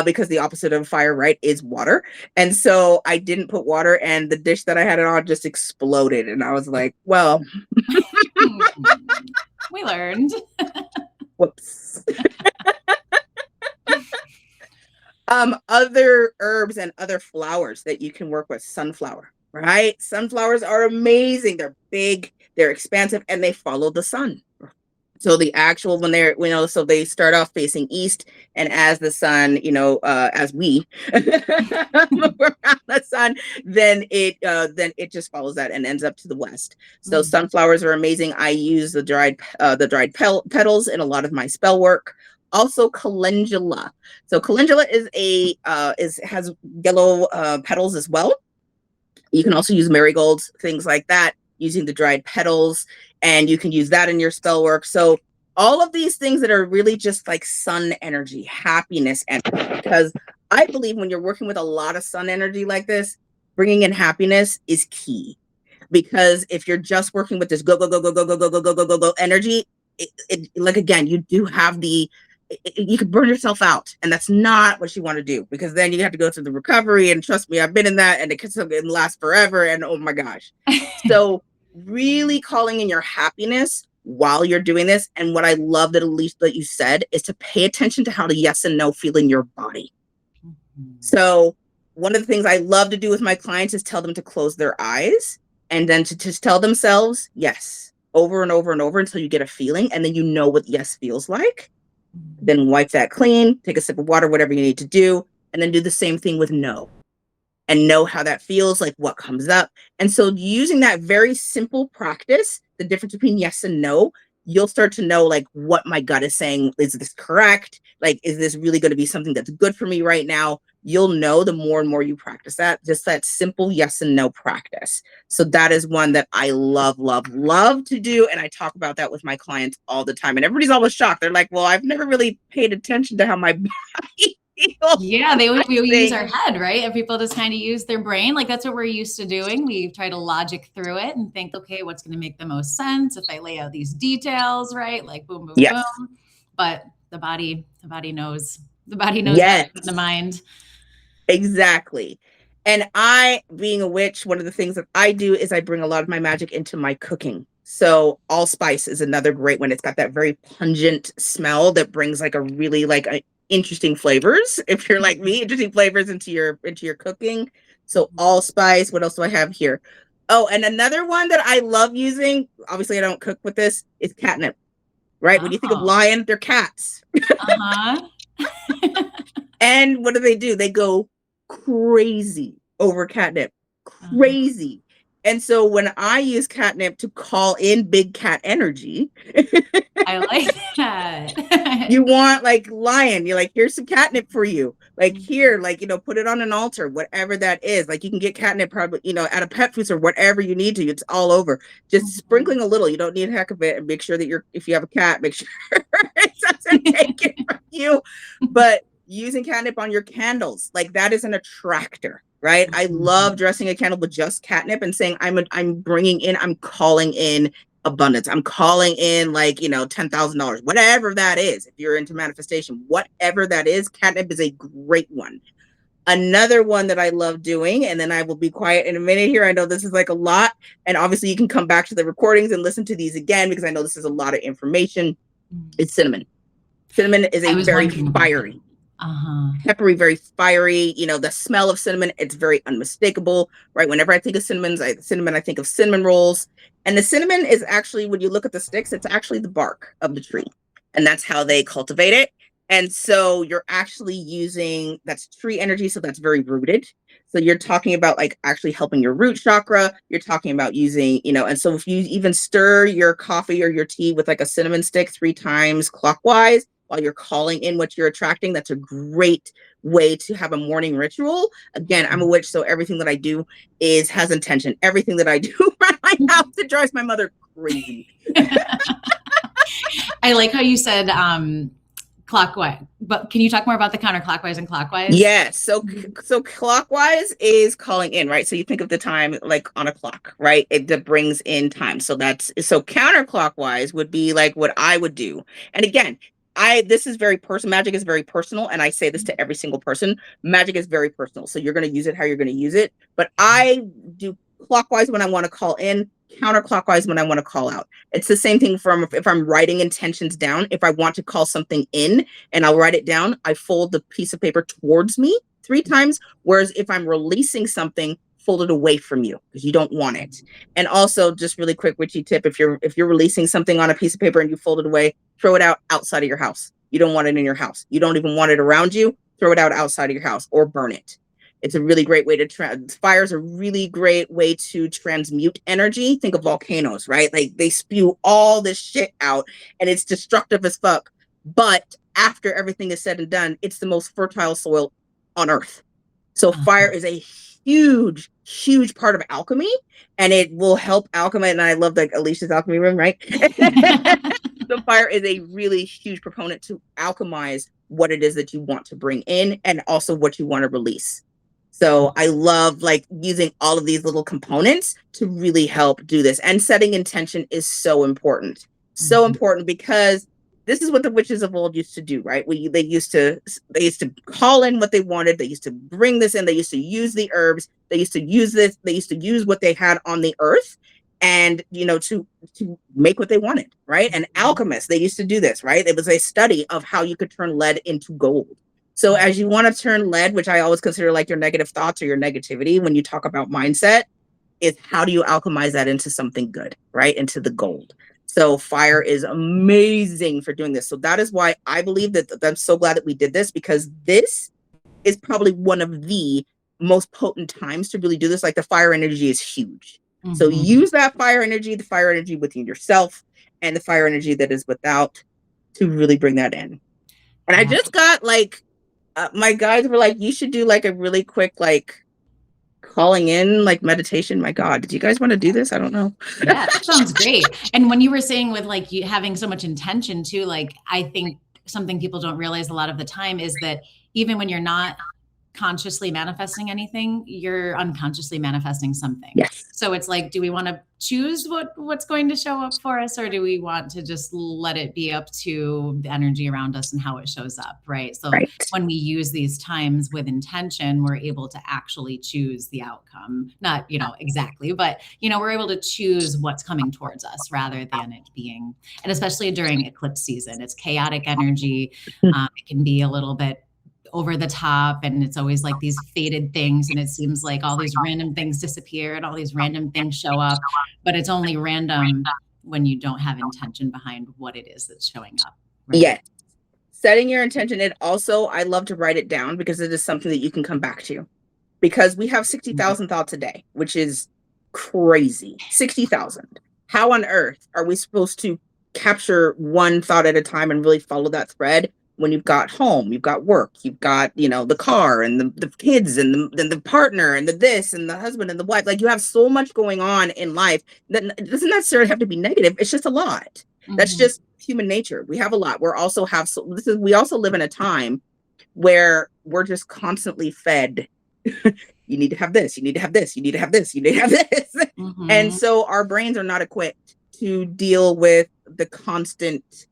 Because the opposite of fire, right, is water. And so I didn't put water, and the dish that I had it on just exploded. And I was like, well, we learned. Whoops. Other herbs and other flowers that you can work with. Sunflower, right? Sunflowers are amazing. They're big, they're expansive, and they follow the sun. So the actual, so they start off facing east, and as the sun, as we move around the sun, then it just follows that and ends up to the west. So sunflowers are amazing. I use the dried petals in a lot of my spell work. also calendula. So calendula has yellow petals as well. You can also use marigolds, things like that, using the dried petals, and you can use that in your spell work. So all of these things that are really just like sun energy, happiness energy, because I believe when you're working with a lot of sun energy like this, bringing in happiness is key. Because if you're just working with this go go go go go go go go go go go go energy, like again, you do have you could burn yourself out, and that's not what you want to do, because then you have to go through the recovery, and trust me, I've been in that, and it can last forever, and oh my gosh. So really calling in your happiness while you're doing this. And what I love that Alisha that you said is to pay attention to how to yes and no feel in your body. So one of the things I love to do with my clients is tell them to close their eyes and then to just tell themselves yes over and over and over until you get a feeling, and then you know what yes feels like. Then wipe that clean, take a sip of water, whatever you need to do, and then do the same thing with no, and know how that feels, like what comes up. And so using that very simple practice, the difference between yes and no, you'll start to know like what my gut is saying. Is this correct? Like, is this really going to be something that's good for me right now? You'll know the more and more you practice that, just that simple yes and no practice. So that is one that I love, love, love to do. And I talk about that with my clients all the time. And everybody's always shocked. They're like, well, I've never really paid attention to how my body feels. Yeah, we use our head, right? And people just kind of use their brain. Like that's what we're used to doing. We try to logic through it and think, okay, what's going to make the most sense if I lay out these details, right? Like boom, boom, Yes. boom. But the body knows. The body knows that the mind. Exactly. And I, being a witch, one of the things that I do is I bring a lot of my magic into my cooking. So allspice is another great one. It's got that very pungent smell that brings like a really interesting flavors. If you're like me, interesting flavors into your cooking. So allspice. What else do I have here? Oh, and another one that I love using, obviously I don't cook with this, is catnip. Right? When you think of lion, they're cats. And what do? They go crazy over catnip. Crazy. And so when I use catnip to call in big cat energy, I like that. You want like lion, you're like, here's some catnip for you. Like here, like, put it on an altar, whatever that is. Like you can get catnip probably, at a pet food or whatever you need to. It's all over. Just sprinkling a little. You don't need a heck of it. And make sure that if you have a cat, make sure it doesn't take it from you. But using catnip on your candles, like that is an attractor. Right. I love dressing a candle with just catnip and saying, I'm calling in abundance. I'm calling in $10,000, whatever that is. If you're into manifestation, whatever that is, catnip is a great one. Another one that I love doing, and then I will be quiet in a minute here. I know this is like a lot. And obviously you can come back to the recordings and listen to these again, because I know this is a lot of information. It's cinnamon. Cinnamon is a very fiery. Peppery, very fiery. The smell of cinnamon, it's very unmistakable, right? Whenever I think of cinnamon, I think of cinnamon rolls. And the cinnamon is actually, when you look at the sticks, it's actually the bark of the tree. And that's how they cultivate it. And so you're actually that's tree energy. So that's very rooted. So you're talking about like actually helping your root chakra. You're talking about using, and so if you even stir your coffee or your tea with like a cinnamon stick 3 times clockwise, while you're calling in what you're attracting, that's a great way to have a morning ritual. Again, I'm a witch, so everything that I do has intention. Everything that I do around my house, it drives my mother crazy. I like how you said clockwise, but can you talk more about the counterclockwise and clockwise? Yes. So clockwise is calling in, right? So you think of the time like on a clock, right? It brings in time. So counterclockwise would be like what I would do. And again, this is very personal. Magic is very personal. And I say this to every single person. Magic is very personal. So you're going to use it how you're going to use it. But I do clockwise when I want to call in, counterclockwise when I want to call out. It's the same thing if I'm writing intentions down. If I want to call something in and I'll write it down, I fold the piece of paper towards me 3 times. Whereas if I'm releasing something, fold it away from you because you don't want it. And also, just really quick witchy tip, if you're releasing something on a piece of paper and you fold it away, throw it out outside of your house. You don't want it in your house. You don't even want it around you. Throw it out outside of your house or burn it. It's a really great way fire is a really great way to transmute energy. Think of volcanoes, right? Like they spew all this shit out and it's destructive as fuck. But after everything is said and done, it's the most fertile soil on earth. So fire is a huge, huge part of alchemy, and it will help alchemy. And I love like Alicia's alchemy room, right? The fire is a really huge proponent to alchemize what it is that you want to bring in and also what you want to release. So I love like using all of these little components to really help do this. And setting intention is so important. So important because this is what the witches of old used to do, right? They used to call in what they wanted. They used to bring this in. They used to use the herbs. They used to use this. They used to use what they had on the earth, and to make what they wanted, right? And alchemists, they used to do this, right? It was a study of how you could turn lead into gold. So as you want to turn lead, which I always consider like your negative thoughts or your negativity when you talk about mindset, is how do you alchemize that into something good, right? Into the gold. So fire is amazing for doing this. So that is why I believe that I'm so glad that we did this, because this is probably one of the most potent times to really do this. Like the fire energy is huge. So use that fire energy, the fire energy within yourself and the fire energy that is without, to really bring that in. And I just got like, my guides were like, you should do like a really quick, like calling in, like meditation. My God, did you guys want to do this? I don't know. Yeah, that sounds great. And when you were saying with like you having so much intention too, like I think something people don't realize a lot of the time is that even when you're not consciously manifesting anything, you're unconsciously manifesting something. Yes. So it's like, do we want to choose what's going to show up for us, or do we want to just let it be up to the energy around us and how it shows up, right? So when we use these times with intention, we're able to actually choose the outcome. Not, exactly, but we're able to choose what's coming towards us rather than it being, and especially during eclipse season, it's chaotic energy. It can be a little bit over the top, and it's always like these faded things, and it seems like all these random things disappear and all these random things show up, but it's only random when you don't have intention behind what it is that's showing up, right? Yes. Setting your intention. It also, I love to write it down because it is something that you can come back to, because we have 60,000 thoughts a day, which is crazy. 60,000. How on earth are we supposed to capture one thought at a time and really follow that thread when you've got home, you've got work, you've got, the car and the kids and the partner and the this and the husband and the wife? Like, you have so much going on in life that it doesn't necessarily have to be negative. It's just a lot. That's just human nature. We have a lot. We also live in a time where we're just constantly fed. You need to have this, you need to have this, you need to have this, you need to have this. And so our brains are not equipped to deal with the constant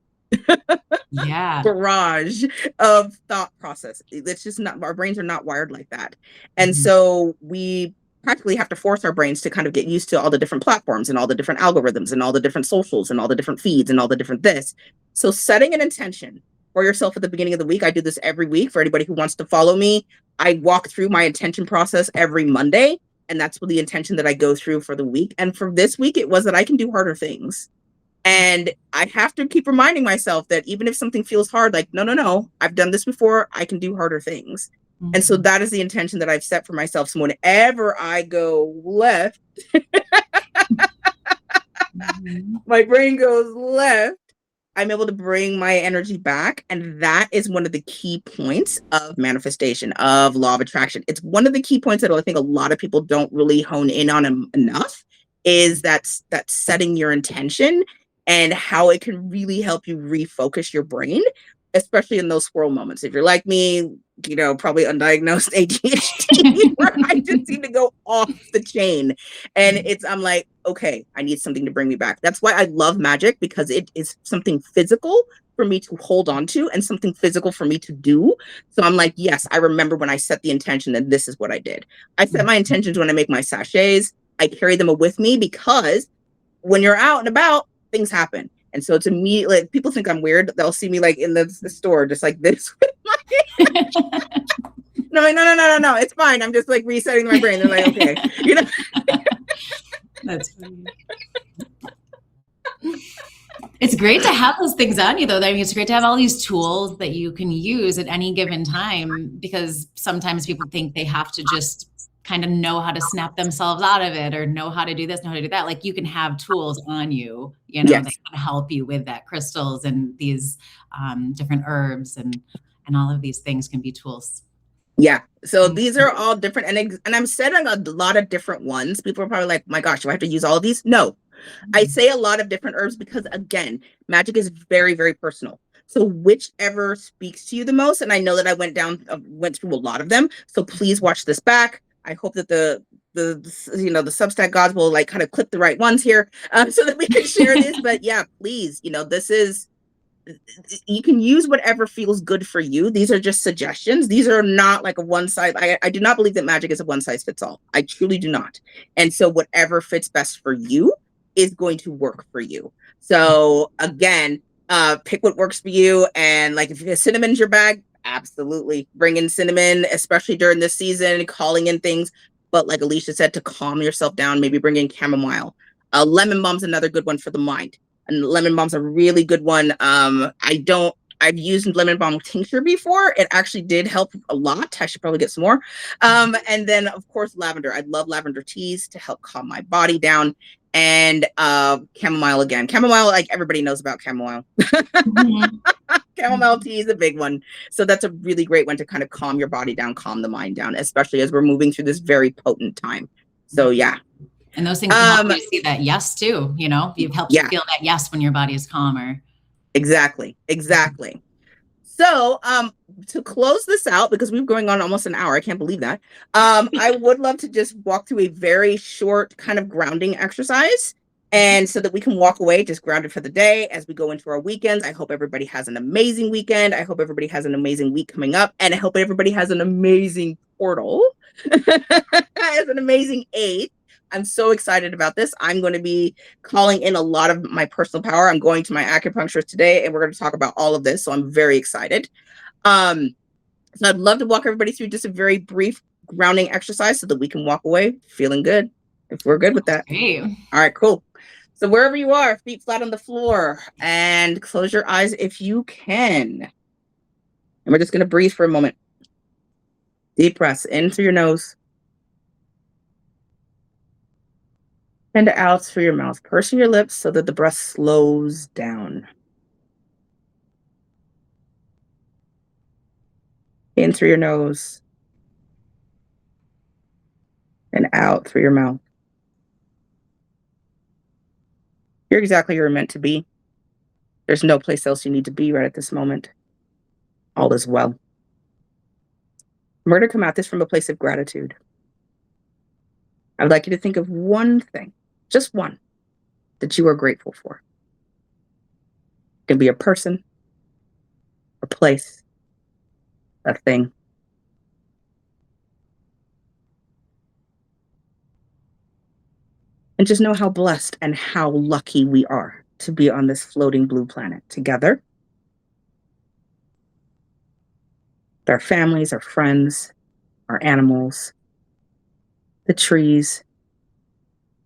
barrage of thought process. It's just not, our brains are not wired like that. And so we practically have to force our brains to kind of get used to all the different platforms and all the different algorithms and all the different socials and all the different feeds and all the different this. So setting an intention for yourself at the beginning of the week. I do this every week for anybody who wants to follow me. I walk through my intention process every Monday, and that's the intention that I go through for the week. And for this week, it was that I can do harder things. And I have to keep reminding myself that even if something feels hard, like, no, I've done this before, I can do harder things. And so that is the intention that I've set for myself. So whenever I go left, my brain goes left, I'm able to bring my energy back. And that is one of the key points of manifestation, of law of attraction. It's one of the key points that I think a lot of people don't really hone in on enough, is that setting your intention and how it can really help you refocus your brain, especially in those squirrel moments. If you're like me, probably undiagnosed ADHD, where I just seem to go off the chain. And I'm like, okay, I need something to bring me back. That's why I love magic, because it is something physical for me to hold on to and something physical for me to do. So I'm like, yes, I remember when I set the intention, and this is what I did. I set my intentions when I make my sachets. I carry them with me, because when you're out and about, things happen. And so it's immediately, like, people think I'm weird. They'll see me like in the store, just like this. No, no, it's fine. I'm just like resetting my brain. They're like, okay, That's funny. It's great to have those things on you, though. I mean, it's great to have all these tools that you can use at any given time, because sometimes people think they have to just kind of know how to snap themselves out of it or know how to do this, know how to do that. Like, you can have tools on you, that Yes. can help you with that. Crystals and these different herbs and all of these things can be tools. Yeah. So these are all different, and I'm setting a lot of different ones. People are probably like, "My gosh, do I have to use all of these?" No, I say a lot of different herbs because, again, magic is very, very personal. So whichever speaks to you the most, and I know that I went through a lot of them. So please watch this back. I hope that the the Substack gods will like kind of clip the right ones here, so that we can share this. But yeah, please, this is, you can use whatever feels good for you. These are just suggestions. These are not like a one size. I do not believe that magic is a one size fits all. I truly do not. And so whatever fits best for you is going to work for you. So again, pick what works for you. And like, if cinnamon's your bag, absolutely bring in cinnamon, especially during this season, calling in things. But like Alisha said, to calm yourself down, maybe bring in chamomile. Lemon balm's another good one for the mind. And lemon balm's a really good one. I've used lemon balm tincture before. It actually did help a lot. I should probably get some more. And then of course, lavender. I love lavender teas to help calm my body down. And chamomile again. Chamomile, like everybody knows about chamomile. Mm-hmm. Chamomile tea is a big one. So that's a really great one to kind of calm your body down, calm the mind down, especially as we're moving through this very potent time. So yeah. And those things can help you see that yes too, you've helped you feel that yes when your body is calmer. Exactly. So to close this out, because we're going on almost an hour, I can't believe that. I would love to just walk through a very short kind of grounding exercise, and so that we can walk away just grounded for the day as we go into our weekends. I hope everybody has an amazing weekend. I hope everybody has an amazing week coming up, and I hope everybody has an amazing portal. Has an amazing 8th. I'm so excited about this. I'm going to be calling in a lot of my personal power. I'm going to my acupuncturist today, and we're going to talk about all of this. So I'm very excited. So I'd love to walk everybody through just a very brief grounding exercise so that we can walk away feeling good, if we're good with that. Great. All right, cool. So wherever you are, feet flat on the floor, and close your eyes if you can. And we're just going to breathe for a moment. Deep breaths in through your nose. And out through your mouth. Pursing your lips so that the breath slows down. In through your nose. And out through your mouth. You're exactly where you're meant to be. There's no place else you need to be right at this moment. All is well. We're going to come at this from a place of gratitude. I would like you to think of one thing, just one, that you are grateful for. It can be a person, a place, a thing. And just know how blessed and how lucky we are to be on this floating blue planet together. With our families, our friends, our animals, the trees,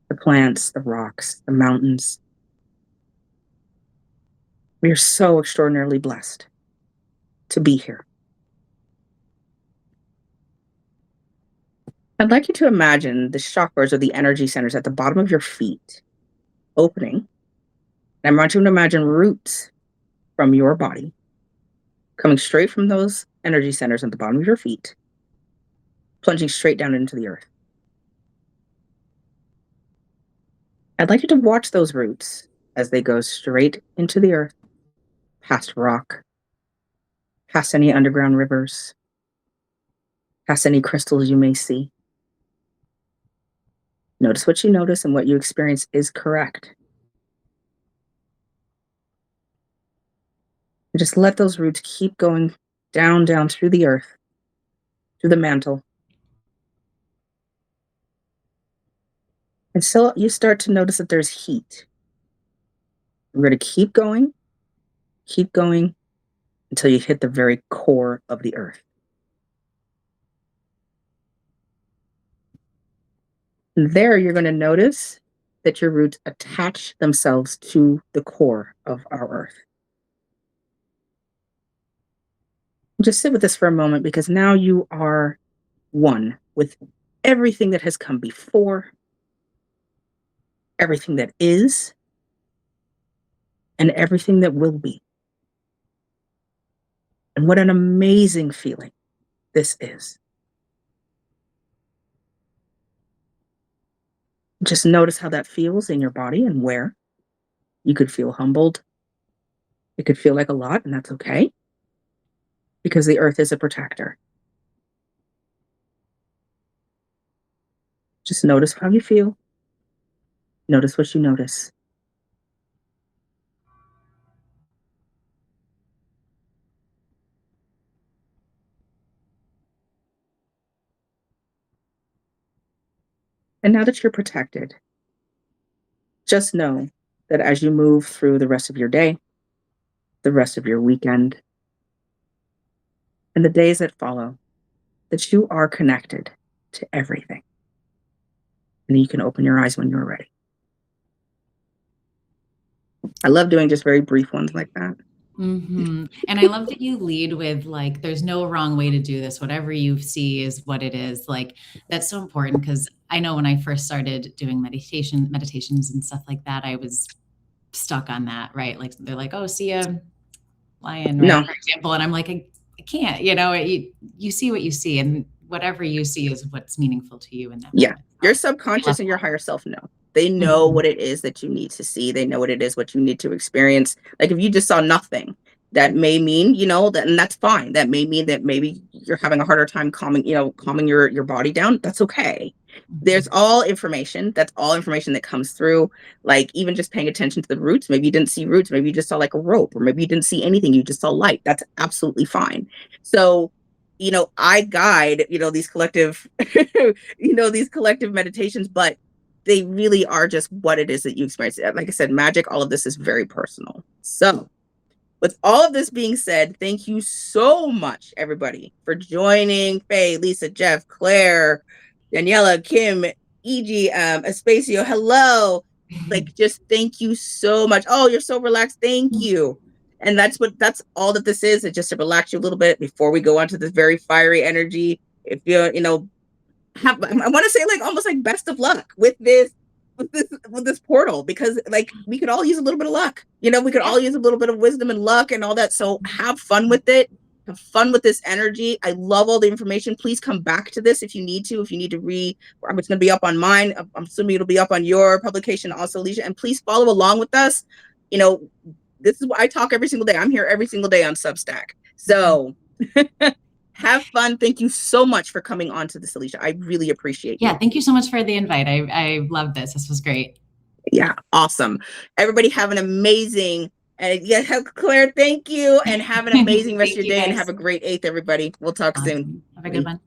the plants, the rocks, the mountains. We are so extraordinarily blessed to be here. I'd like you to imagine the chakras or the energy centers at the bottom of your feet opening. And I want you to imagine roots from your body coming straight from those energy centers at the bottom of your feet, plunging straight down into the earth. I'd like you to watch those roots as they go straight into the earth, past rock, past any underground rivers, past any crystals you may see. Notice what you notice, and what you experience is correct. And just let those roots keep going down through the earth, through the mantle. And so you start to notice that there's heat. We're going to keep going until you hit the very core of the earth. And there you're going to notice that your roots attach themselves to the core of our earth. Just sit with this for a moment, because now you are one with everything that has come before, everything that is, and everything that will be. And what an amazing feeling this is. Just notice how that feels in your body and where. You could feel humbled. It could feel like a lot, and that's okay, because the earth is a protector. Just notice how you feel. Notice what you notice. And now that you're protected, just know that as you move through the rest of your day, the rest of your weekend, and the days that follow, that you are connected to everything. And you can open your eyes when you're ready. I love doing just very brief ones like that. Mm-hmm. And I love that you lead with, like, there's no wrong way to do this. Whatever you see is what it is. Like, that's so important, because I know when I first started doing meditations and stuff like that, I was stuck on that, right? Like, they're like, oh, see a lion, right? No. For example. And I'm like, I can't, you see what you see, and whatever you see is what's meaningful to you in that moment. Your subconscious and your higher self know. They know what it is that you need to see. They know what it is, what you need to experience. Like, if you just saw nothing, that may mean, and that's fine. That may mean that maybe you're having a harder time calming your body down. That's okay. There's all information. That's all information that comes through. Like, even just paying attention to the roots. Maybe you didn't see roots. Maybe you just saw like a rope, or maybe you didn't see anything. You just saw light. That's absolutely fine. So, I guide, these collective, these collective meditations, but they really are just what it is that you experience. Like I said, magic, all of this is very personal. So, with all of this being said, thank you so much, everybody, for joining. Faye, Lisa, Jeff, Claire, Daniela, Kim, E.G., Espacio, hello. Like, just thank you so much. Oh, you're so relaxed. Thank you. And that's all that this is. It's just to relax you a little bit before we go on to this very fiery energy. If I want to say, like, almost like best of luck with this portal, because like we could all use a little bit of luck. We could all use a little bit of wisdom and luck and all that. So have fun with it. Have fun with this energy. I love all the information. Please come back to this if you need to read. It's going to be up on mine. I'm assuming it'll be up on your publication also, Alisha. And please follow along with us. This is what I talk every single day. I'm here every single day on Substack. So have fun. Thank you so much for coming on to this, Alisha. I really appreciate you. Yeah, thank you so much for the invite. I love this. This was great. Yeah, awesome. Everybody have an amazing, Claire, thank you. And have an amazing rest of your day, and have a great 8th, everybody. We'll talk soon. Have a good one.